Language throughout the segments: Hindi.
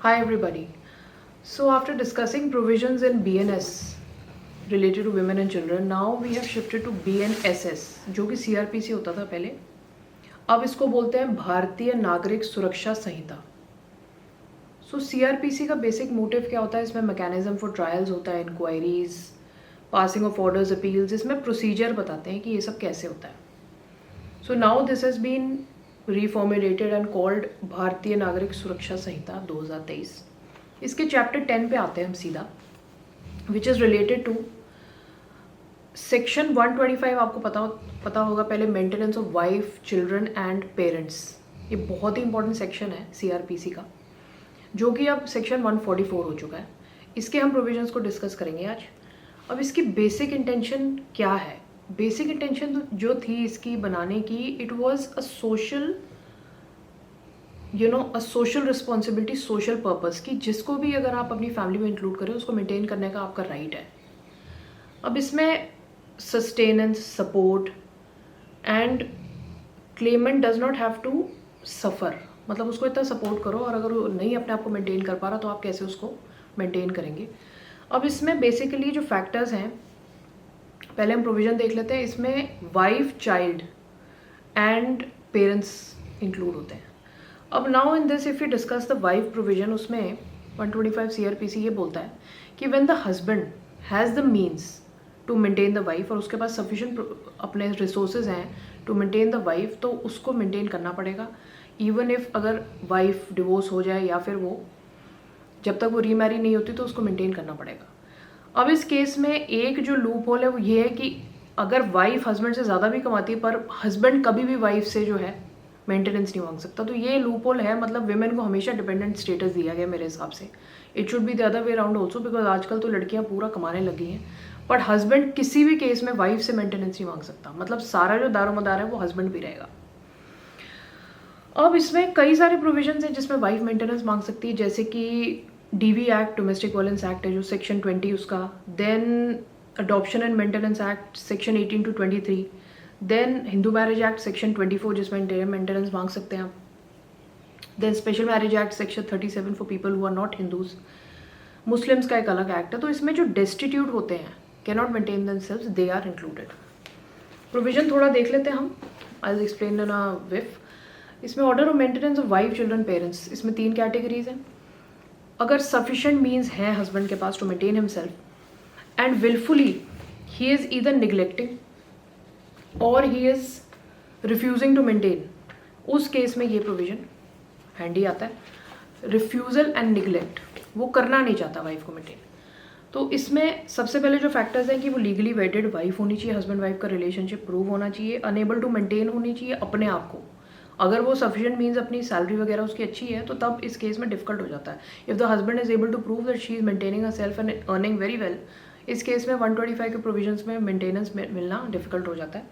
Hi everybody. So after discussing provisions in BNS related to women and children, now we have shifted to BNSS जो कि CRPC होता था पहले. अब इसको बोलते हैं भारतीय नागरिक सुरक्षा संहिता. सो CRPC का बेसिक मोटिव क्या होता है? इसमें मैकेनिज्म फॉर ट्रायल्स होता है, inquiries, passing off orders, appeals. इसमें प्रोसीजर बताते हैं कि ये सब कैसे होता है. So now this has been reformulated and called Bharatiya Nagarik Suraksha संहिता 2023. इसके चैप्टर 10 पे आते हैं हम सीधा, which is related to section 125. आपको पता होगा पहले, maintenance of wife, children and parents. ये बहुत ही इंपॉर्टेंट सेक्शन है CRPC का, जो कि अब सेक्शन 144 हो चुका है. इसके हम प्रोविजंस को डिस्कस करेंगे आज. अब इसकी बेसिक इंटेंशन क्या है? बेसिक इंटेंशन जो थी इसकी बनाने की, it was a social a social responsibility, social purpose, कि जिसको भी अगर आप अपनी फैमिली में इंक्लूड करें उसको मेंटेन करने का आपका राइट है. अब इसमें sustenance, support and clement does not have to suffer. मतलब उसको इतना सपोर्ट करो, और अगर वो नहीं अपने आप को मेंटेन कर पा रहा तो आप कैसे उसको मेंटेन करेंगे. अब इसमें बेसिकली जो फैक्टर्स हैं, पहले हम प्रोविज़न देख लेते हैं. इसमें wife, child and parents include होते हैं. अब now in this if you discuss the wife provision, उसमें 125 CRPC ये बोलता है कि when the husband has the means to maintain the wife, और उसके पास सफिशेंट अपने रिसोर्सेज हैं टू मेंटेन द वाइफ, तो उसको मेंटेन करना पड़ेगा. इवन इफ़ अगर वाइफ डिवोर्स हो जाए या फिर वो जब तक वो रीमैरी नहीं होती तो उसको मेंटेन करना पड़ेगा. अब इस केस में एक जो लूप होल है वो ये है कि अगर वाइफ हस्बैंड से ज़्यादा भी कमाती है पर हस्बैंड कभी भी वाइफ से जो है मेंटेनेंस नहीं मांग सकता, तो ये लूप होल है. मतलब विमेन को हमेशा डिपेंडेंट स्टेटस दिया गया मेरे हिसाब से. It should be the other way around also, because आजकल तो लड़कियां पूरा कमाने लगी हैं, बट हस्बैंड किसी भी केस में वाइफ से मेंटेनेंस नहीं मांग सकता. मतलब सारा जो दारोमदार है वो हस्बैंड भी रहेगा. अब इसमें कई सारे प्रोविजंस हैं जिसमें वाइफ मेंटेनेंस मांग सकती है, जैसे कि DV act, domestic violence act है जो सेक्शन 20 उसका. Then adoption and maintenance act section 18 to 23. Then Hindu marriage act section 24 जिसमें मेंटेनेंस मांग सकते हैं आप. Then special marriage act section 37 for people who are not Hindus. Muslims का एक अलग एक्ट है. तो इसमें जो डेस्टिट्यूट होते हैं, can not maintain themselves, they are included. Provision थोड़ा देख लेते हैं हम. I will explain in a whiff. इसमें order of maintenance of wife, children, parents, इसमें 3 कैटेगरीज हैं. अगर सफिशेंट मीन्स हैं हस्बैंड के पास to maintain himself and wilfully he is either neglecting और he is refusing to maintain, उस केस में ये प्रोविजन हैंडी आता है. रिफ्यूज़ल एंड निगलेक्ट, वो करना नहीं चाहता वाइफ को मेंटेन, तो इसमें सबसे पहले जो फैक्टर्स हैं कि वो लीगली वेटेड वाइफ होनी चाहिए, हस्बैंड वाइफ का रिलेशनशिप प्रूव होना चाहिए, अनेबल टू मेंटेन होनी चाहिए अपने आप को. अगर वो सफिशिएंट मीन्स अपनी सैलरी वगैरह उसकी अच्छी है तो तब इस केस में डिफिकल्ट हो जाता है. If the husband is able to prove that she is maintaining her self and earning very well, इस केस में 125 के प्रोविजंस में मेंटेनेंस मिलना डिफिकल्ट हो जाता है.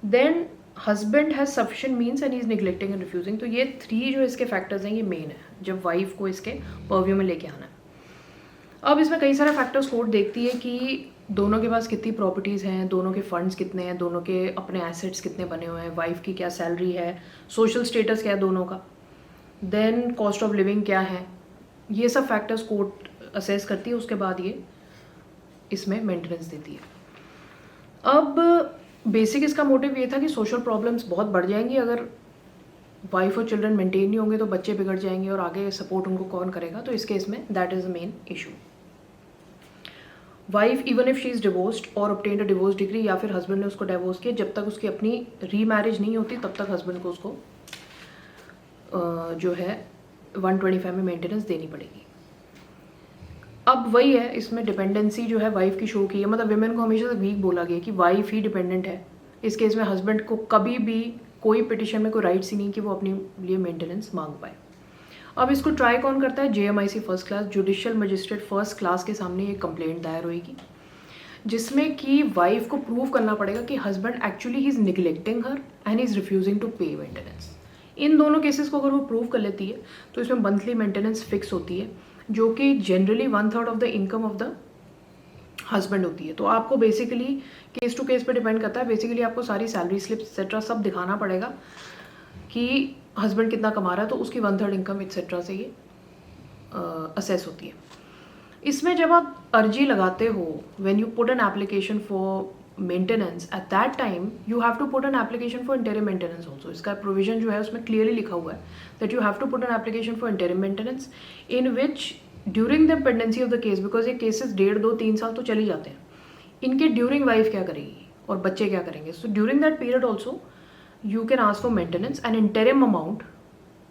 Then husband has sufficient means and is neglecting and refusing. तो ये 3 जो इसके फैक्टर्स हैं ये मेन है जब वाइफ को इसके पर्व्यू में लेके आना है. अब इसमें कई सारे फैक्टर्स कोर्ट देखती है कि दोनों के पास कितनी प्रॉपर्टीज़ हैं, दोनों के फंड्स कितने हैं, दोनों के अपने एसेट्स कितने बने हुए हैं, वाइफ की क्या सैलरी है, सोशल स्टेटस क्या है दोनों का, देन कॉस्ट ऑफ लिविंग क्या है. ये सब फैक्टर्स कोर्ट असेस करती है, उसके बाद ये इसमें मेंटेनेंस देती है. अब बेसिक इसका मोटिव ये था कि सोशल प्रॉब्लम्स बहुत बढ़ जाएंगी अगर वाइफ और चिल्ड्रन मेंटेन नहीं होंगे, तो बच्चे बिगड़ जाएंगे और आगे सपोर्ट उनको कौन करेगा. तो इस केस में that is the main issue. Wife even if she is divorced और ऑब्टेन्ड अ डिवोर्स डिग्री, या फिर हस्बैंड ने उसको डिवोर्स किया, जब तक उसकी अपनी रीमैरिज नहीं होती तब तक हस्बैंड को उसको जो है 125 में मेंटेनेंस देनी पड़ेगी. अब वही है, इसमें डिपेंडेंसी जो है वाइफ की शो की है. मतलब विमेन को हमेशा से वीक बोला गया कि वाइफ ही डिपेंडेंट है. इस केस में हस्बैंड को कभी भी कोई पिटिशन में कोई राइट्स ही नहीं कि वो अपने लिए मेंटेनेंस मांग पाए. अब इसको ट्राई कौन करता है? JMIC first class, judicial magistrate first class के सामने एक कंप्लेंट दायर होगी, जिसमें कि वाइफ को प्रूव करना पड़ेगा कि husband actually he is neglecting her and is refusing to pay maintenance. इन दोनों केसेस को अगर वो प्रूव कर लेती है तो इसमें मंथली मेंटेनेंस फिक्स होती है, जो कि generally 1/3 of the income of the husband होती है. तो आपको बेसिकली केस टू केस पे डिपेंड करता है. बेसिकली आपको सारी सैलरी स्लिप एक्सेट्रा सब दिखाना पड़ेगा कि हस्बैंड कितना कमा रहा है, तो उसकी 1/3 इनकम एक्सेट्रा से ये असेस होती है। इसमें जब आप अर्जी लगाते हो, when you put an application for maintenance, at that time you have to put an application for interim maintenance also. इसका प्रोविजन जो है उसमें क्लियरली लिखा हुआ है that you have to put an application for interim maintenance in which during the pendency of the case, because ये केसेस 1.5, 2, 3 साल तो चल ही जाते हैं, इनके ड्यूरिंग वाइफ क्या करेगी और बच्चे क्या करेंगे। So during that period also you can ask for maintenance and interim amount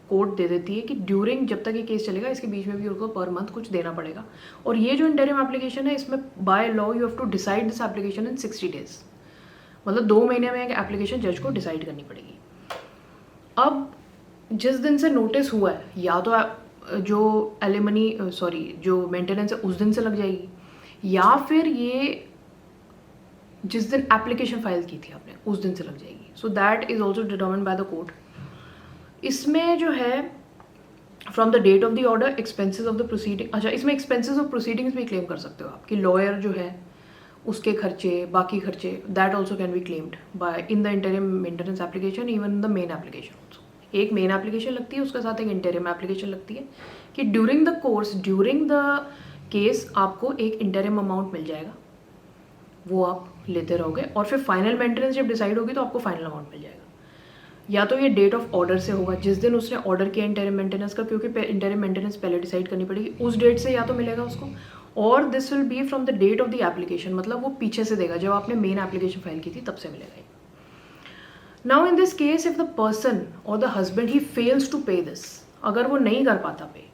court दे देती है कि ड्यूरिंग जब तक ये केस चलेगा इसके बीच में भी उनको पर मंथ कुछ देना पड़ेगा। और ये जो इंटरिम एप्लीकेशन है इसमें by law you have to decide this application in 60 days, मतलब 2 महीने में एक एप्लीकेशन जज को डिसाइड करनी पड़ेगी। अब जिस दिन से नोटिस हुआ है, या तो जो एलिमनी जो मेंटेनेंस है उस दिन से लग जाएगी, या फिर ये जिस दिन एप्लीकेशन फाइल की थी आपने उस दिन से लग जाएगी। So that is also determined by the court. इसमें जो है from the date of the order, expenses of the proceeding, अच्छा इसमें एक्सपेंसेस ऑफ प्रोसीडिंग्स भी क्लेम कर सकते हो आपकी लॉयर जो है उसके खर्चे, बाकी खर्चे, that also can be claimed by in the interim maintenance application, even in the main application also. एक मेन एप्लीकेशन लगती है, उसके साथ एक इंटरिम एप्लीकेशन लगती है कि during the course, during the case आपको एक इंटरिम अमाउंट मिल जाएगा, वो आप लेते रहोगे, और फिर फाइनल मेंटेनेंस जब डिसाइड होगी तो आपको फाइनल अमाउंट मिल जाएगा। या तो ये डेट ऑफ ऑर्डर से होगा, जिस दिन उसने ऑर्डर किया इंटरिम मेंटेनेंस का, क्योंकि इंटरिम मेंटेनेंस पहले डिसाइड करनी पड़ेगी, उस डेट से या तो मिलेगा उसको, और this will be from the date of the application, मतलब वो पीछे से देगा, जब आपने मेन एप्लीकेशन फाइल की थी तब से मिलेगा। Now in this case if the person और the husband he fails to pay this, अगर वो नहीं कर पाता पे,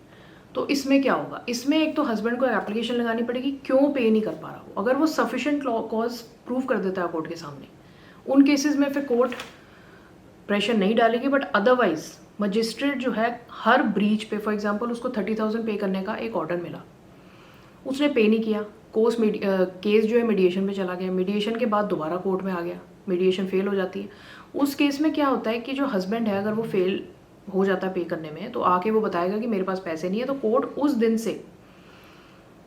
तो इसमें क्या होगा, इसमें एक तो हस्बैंड को एप्लीकेशन लगानी पड़ेगी क्यों पे नहीं कर पा रहा हो। अगर वो सफिशिएंट कॉज प्रूव कर देता है कोर्ट के सामने, उन केसेस में फिर कोर्ट प्रेशर नहीं डालेगी, बट अदरवाइज मजिस्ट्रेट जो है हर ब्रीच पे, फॉर एग्जांपल उसको 30,000 पे करने का एक ऑर्डर मिला, उसने पे नहीं किया, केस जो है मीडिएशन पे चला गया, मीडिएशन के बाद दोबारा कोर्ट में आ गया, मीडिएशन फेल हो जाती है, उस केस में क्या होता है कि जो हस्बैंड है अगर वो फेल हो जाता है पे करने में, तो आके वो बताएगा कि मेरे पास पैसे नहीं है, तो कोर्ट उस दिन से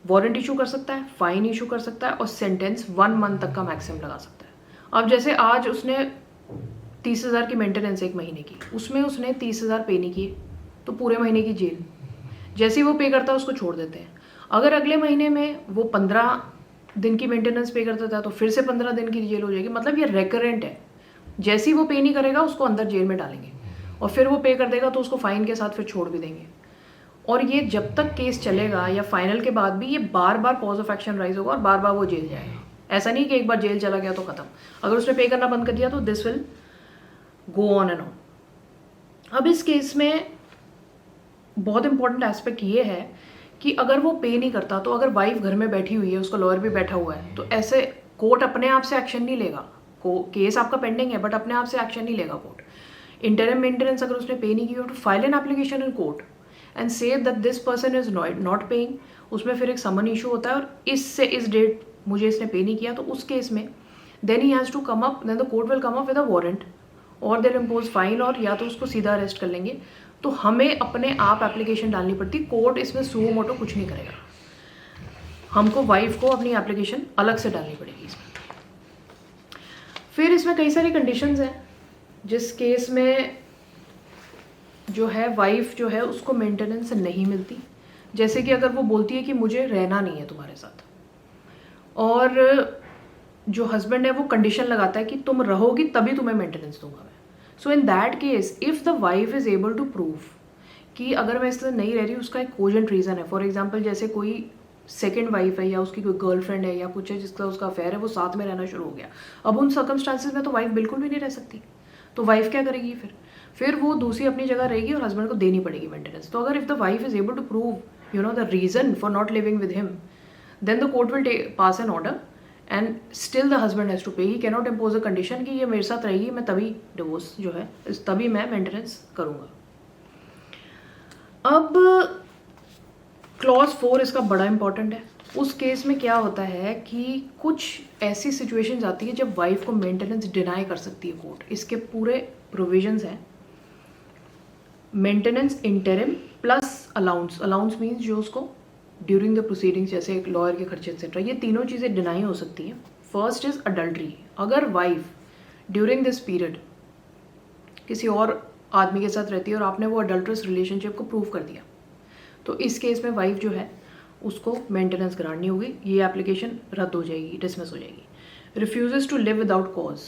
वारंट इशू कर सकता है, फाइन इशू कर सकता है, और सेंटेंस 1 मंथ तक का मैक्सिमम लगा सकता है। अब जैसे आज उसने 30,000 की मेंटेनेंस एक महीने की, उसमें उसने 30,000 पे नहीं किए, तो पूरे महीने की जेल। जैसे ही वो पे करता है उसको छोड़ देते हैं। अगर अगले महीने में वो 15 दिन की मेंटेनेंस पे करता था तो फिर से 15 दिन की जेल हो जाएगी। मतलब ये रेकरेंट है, जैसे ही वो पे नहीं करेगा उसको अंदर जेल में डालेंगे, और फिर वो पे कर देगा तो उसको फाइन के साथ फिर छोड़ भी देंगे। और ये जब तक केस चलेगा या फाइनल के बाद भी ये बार बार कॉज ऑफ एक्शन राइज होगा और बार बार वो जेल जाएगा। ऐसा नहीं कि एक बार जेल चला गया तो खत्म, अगर उसने पे करना बंद कर दिया तो this will go on and on. अब इस केस में बहुत इंपॉर्टेंट एस्पेक्ट ये है कि अगर वो पे नहीं करता, तो अगर वाइफ घर में बैठी हुई है, उसका लॉयर भी बैठा हुआ है, तो ऐसे कोर्ट अपने आप से एक्शन नहीं लेगा। केस आपका पेंडिंग है बट अपने आप से एक्शन नहीं लेगा कोर्ट। इंटरिम मेंटेनेंस अगर उसने पे नहीं की, तो file an application in court and say that this person is not paying. उसमें फिर एक समन इशू होता है, और इससे इस डेट मुझे इसने पे नहीं किया, तो उस केस में then he has to come up, then the court will come up with a warrant और देर इम्पोज फाइन, और या तो उसको सीधा अरेस्ट कर लेंगे। तो हमें अपने आप एप्लीकेशन डालनी पड़ती, कोर्ट इसमें सुओ मोटो कुछ नहीं करेगा, हमको वाइफ को अपनी एप्लीकेशन अलग से डालनी पड़ेगी इसमें। फिर इसमें कई सारी कंडीशंस हैं, जिस केस में जो है वाइफ जो है उसको मेंटेनेंस नहीं मिलती। जैसे कि अगर वो बोलती है कि मुझे रहना नहीं है तुम्हारे साथ, और जो हस्बैंड है वो कंडीशन लगाता है कि तुम रहोगी तभी तुम्हें मेंटेनेंस दूंगा मैं। So in that case if the wife is able to prove कि अगर मैं इससे नहीं रह रही, उसका एक कोजेंट रीजन है। फॉर एग्जाम्पल जैसे कोई सेकेंड वाइफ है, या उसकी कोई गर्लफ्रेंड है, या कुछ है जिसका उसका अफेयर है, वो साथ में रहना शुरू हो गया। अब उन सर्कमस्टांसिस में तो वाइफ बिल्कुल भी नहीं रह सकती, तो वाइफ क्या करेगी फिर वो दूसरी अपनी जगह रहेगी और हस्बैंड को देनी पड़ेगी मेंटेनेंस। तो अगर if the wife is able to prove the reason for not living with him, then the court will pass an order and still the husband has to pay. He can not impose a condition कि ये मेरे साथ रहेगी, मैं तभी डिवोर्स जो है तभी मैं मेंटेनेंस करूँगा। अब क्लॉज 4 इसका बड़ा इंपॉर्टेंट है। उस केस में क्या होता है कि कुछ ऐसी सिचुएशंस आती है जब वाइफ को मेंटेनेंस डिनाई कर सकती है कोर्ट। इसके पूरे प्रोविजंस हैं, maintenance interim plus allowance. Allowance means जो उसको ड्यूरिंग द प्रोसीडिंग्स, जैसे एक लॉयर के खर्चे एक्सेट्रा, ये तीनों चीज़ें डिनाई हो सकती हैं। First is adultery. अगर वाइफ ड्यूरिंग दिस पीरियड किसी और आदमी के साथ रहती है और आपने वो अडल्ट्रस रिलेशनशिप को प्रूव कर दिया, तो इस केस में वाइफ जो है उसको मेंटेनेंस ग्रांट नहीं होगी, ये एप्लीकेशन रद्द हो जाएगी, डिसमिस हो जाएगी। Refuses to live without cause,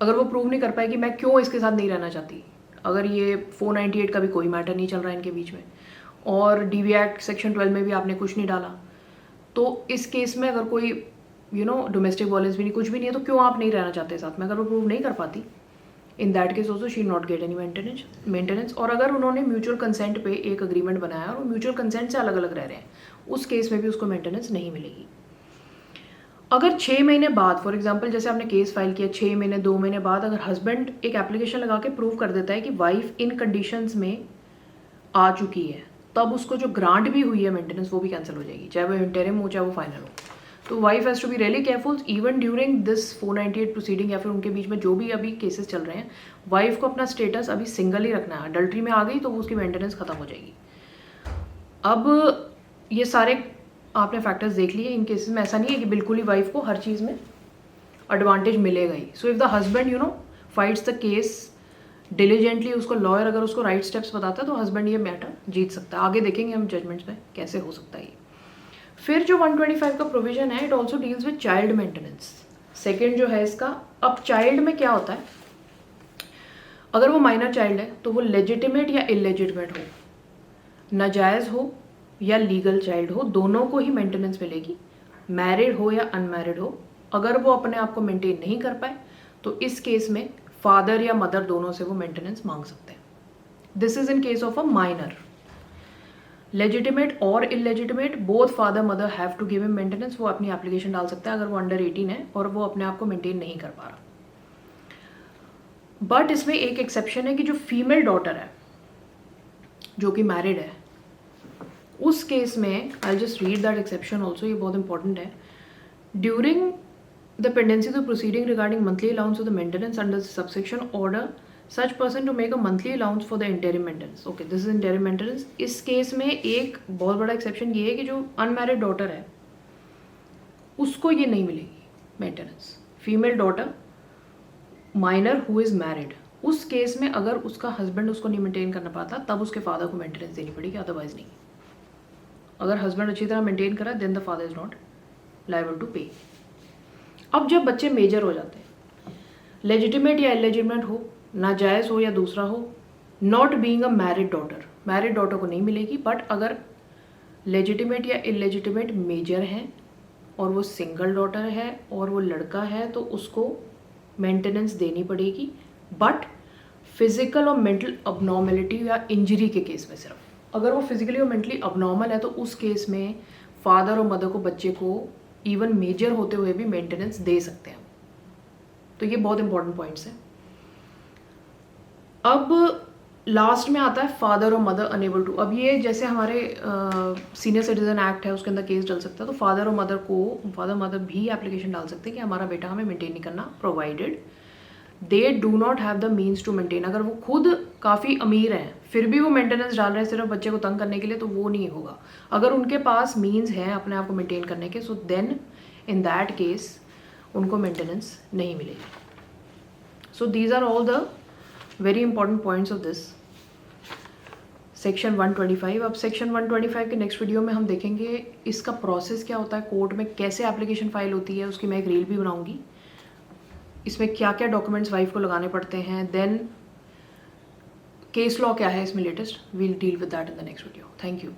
अगर वो प्रूव नहीं कर पाएगी मैं क्यों इसके साथ नहीं रहना चाहती, अगर ये 498 का भी कोई मैटर नहीं चल रहा है इनके बीच में और DV एक्ट सेक्शन 12 में भी आपने कुछ नहीं डाला, तो इस केस में अगर कोई डोमेस्टिक वायलेंस भी नहीं, कुछ भी नहीं है, तो क्यों आप नहीं रहना चाहते साथ में, अगर वो प्रूव नहीं कर पाती, इन that case also she not get any maintenance. और अगर उन्होंने म्यूचुअल कंसेंट पे एक अग्रीमेंट बनाया और वो म्यूचुअल कंसेंट से अलग अलग रह रहे हैं, उस केस में भी उसको मेंटेनेंस नहीं मिलेगी। अगर 6 महीने बाद, फॉर एग्जाम्पल जैसे आपने केस फाइल किया 6 महीने 2 महीने बाद, अगर हस्बैंड एक एप्लीकेशन लगा के प्रूव कर देता है कि वाइफ इन कंडीशंस में आ चुकी है, तब उसको जो ग्रांट भी हुई है मेंटेनेंस वो भी कैंसिल हो जाएगी, चाहे वो इंटरिम हो चाहे वो फाइनल हो। तो wife has to be really careful even during this 498 proceeding या फिर उनके बीच में जो भी अभी केसेस चल रहे हैं, वाइफ को अपना स्टेटस अभी सिंगल ही रखना है। अडल्ट्री में आ गई तो वो उसकी मेंटेनेंस खत्म हो जाएगी। अब ये सारे आपने फैक्टर्स देख लिए, इन केसेस में ऐसा नहीं है कि बिल्कुल ही वाइफ को हर चीज़ में एडवांटेज मिलेगा ही। So if the husband fights the case diligently, उसको लॉयर अगर उसको राइट स्टेप्स बताता है तो हस्बैंड ये मैटर जीत सकता है। आगे देखेंगे हम जजमेंट्स में कैसे हो सकता है ये। फिर जो 125 का प्रोविजन है, it also deals with child maintenance. Second जो है इसका, अब चाइल्ड में क्या होता है, अगर वो माइनर चाइल्ड है तो वो लेजिटिमेट या इलेजिटिमेट हो, नाजायज़ हो या लीगल चाइल्ड हो, दोनों को ही मेंटेनेंस मिलेगी, मैरिड हो या अनमैरिड हो। अगर वो अपने आप को मेंटेन नहीं कर पाए तो इस केस में फादर या मदर दोनों से वो मेंटेनेंस मांग सकते हैं। This is in case of a minor. Legitimate और illegitimate both father mother have to give him maintenance, वो अपनी एप्लीकेशन डाल सकता है अगर वो अंडर 18 है और वो अपने आप को मेंटेन नहीं कर पा रहा। बट इसमें एक एक्सेप्शन है कि जो फीमेल डॉटर है जो कि मैरिड है, उस केस में I just read that exception also, ये बहुत इंपॉर्टेंट है। During the pendency of proceeding regarding monthly allowance of the maintenance under subsection order such person to make a monthly allowance for the interim maintenance. Okay, this is interim maintenance. इस केस में एक बहुत बड़ा एक्सेप्शन ये है कि जो अनमैरिड डॉटर है उसको ये नहीं मिलेगी maintenance. Female daughter minor who is married, उस केस में अगर उसका हस्बैंड उसको नहीं मेंटेन करना पाता तब उसके फादर को मेंटेनेंस देनी पड़ेगी, अदरवाइज नहीं। अगर हस्बैंड अच्छी तरह मेंटेन करा then the father is not liable to pay. अब जब बच्चे मेजर हो जाते हैं, लेजिटिमेट या इलेजिटिमेट हो, नाजायज़ हो या दूसरा हो, not being a married daughter को नहीं मिलेगी। बट अगर लेजिटिमेट या इलेजिटिमेट मेजर हैं और वो सिंगल डॉटर है और वो लड़का है तो उसको मेंटेनेंस देनी पड़ेगी, बट फिजिकल और मेंटल अबनॉर्मेलिटी या इंजरी के केस में सिर्फ। अगर वो फिजिकली और मेंटली अबनॉर्मल है तो उस केस में फादर और मदर को बच्चे को इवन मेजर होते हुए भी मेंटेनेंस दे सकते हैं। तो ये बहुत इंपॉर्टेंट पॉइंट्स हैं। अब लास्ट में आता है फादर और मदर अनेबल टू। अब ये जैसे हमारे सीनियर सिटीजन एक्ट है उसके अंदर केस चल सकता है, तो फादर मदर भी एप्लीकेशन डाल सकते हैं कि हमारा बेटा हमें मेंटेन नहीं करना, provided they do not have the means to maintain. अगर वो खुद काफ़ी अमीर हैं फिर भी वो मेंटेनेंस डाल रहे हैं सिर्फ बच्चे को तंग करने के लिए, तो वो नहीं होगा। अगर उनके पास मीन्स हैं अपने आप को मेंटेन करने के, so then in that case उनको मेंटेनेंस नहीं मिलेगी। So these are all the very important points of this section 125। अब सेक्शन 125 के नेक्स्ट वीडियो में हम देखेंगे इसका प्रोसेस क्या होता है, कोर्ट में कैसे एप्लीकेशन फाइल होती है, उसकी मैं एक रील भी बनाऊंगी। इसमें क्या क्या डॉक्यूमेंट्स वाइफ को लगाने पड़ते हैं, देन केस लॉ क्या है इसमें latest, we'll deal with that in the next video. Thank you.